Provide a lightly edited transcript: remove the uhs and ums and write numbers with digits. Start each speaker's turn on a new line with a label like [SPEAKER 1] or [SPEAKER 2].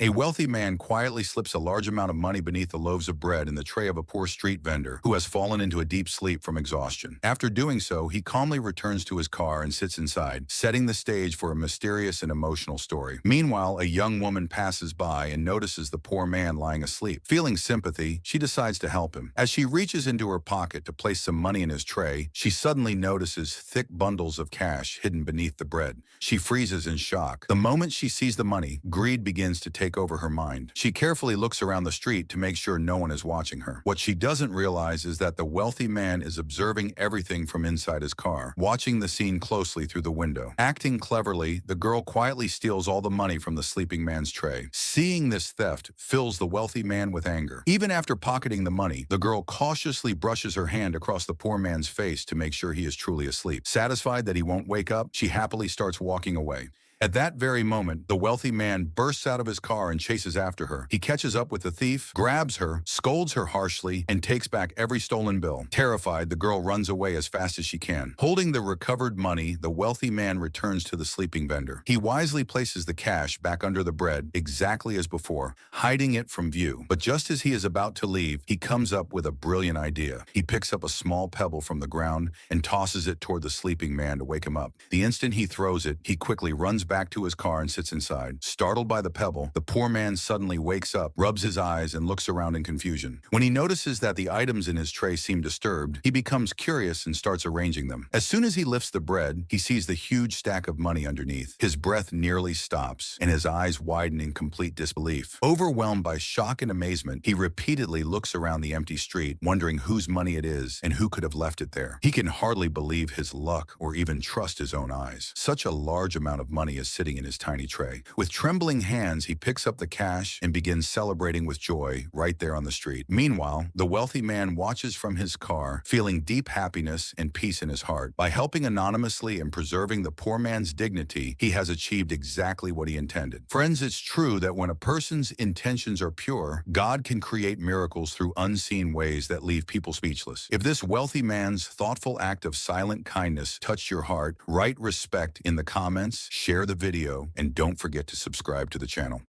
[SPEAKER 1] A wealthy man quietly slips a large amount of money beneath the loaves of bread in the tray of a poor street vendor who has fallen into a deep sleep from exhaustion. After doing so, he calmly returns to his car and sits inside, setting the stage for a mysterious and emotional story. Meanwhile, a young woman passes by and notices the poor man lying asleep. Feeling sympathy, she decides to help him. As she reaches into her pocket to place some money in his tray, she suddenly notices thick bundles of cash hidden beneath the bread. She freezes in shock. The moment she sees the money, greed begins to take over her mind. She carefully looks around the street to make sure no one is watching her. What she doesn't realize is that the wealthy man is observing everything from inside his car, watching the scene closely through the window. Acting cleverly, the girl quietly steals all the money from the sleeping man's tray. Seeing this theft fills the wealthy man with anger. Even after pocketing the money, the girl cautiously brushes her hand across the poor man's face to make sure he is truly asleep. Satisfied that he won't wake up, she happily starts walking away. At that very moment, the wealthy man bursts out of his car and chases after her. He catches up with the thief, grabs her, scolds her harshly, and takes back every stolen bill. Terrified, the girl runs away as fast as she can. Holding the recovered money, the wealthy man returns to the sleeping vendor. He wisely places the cash back under the bread, exactly as before, hiding it from view. But just as he is about to leave, he comes up with a brilliant idea. He picks up a small pebble from the ground and tosses it toward the sleeping man to wake him up. The instant he throws it, he quickly runs back to his car and sits inside. Startled by the pebble, the poor man suddenly wakes up, rubs his eyes, and looks around in confusion. When he notices that the items in his tray seem disturbed, he becomes curious and starts arranging them. As soon as he lifts the bread, he sees the huge stack of money underneath. His breath nearly stops, and his eyes widen in complete disbelief. Overwhelmed by shock and amazement, he repeatedly looks around the empty street, wondering whose money it is and who could have left it there. He can hardly believe his luck or even trust his own eyes. Such a large amount of money is sitting in his tiny tray. With trembling hands, he picks up the cash and begins celebrating with joy right there on the street. Meanwhile, the wealthy man watches from his car, feeling deep happiness and peace in his heart. By helping anonymously and preserving the poor man's dignity, he has achieved exactly what he intended. Friends, it's true that when a person's intentions are pure, God can create miracles through unseen ways that leave people speechless. If this wealthy man's thoughtful act of silent kindness touched your heart, write respect in the comments, share the video, and don't forget to subscribe to the channel.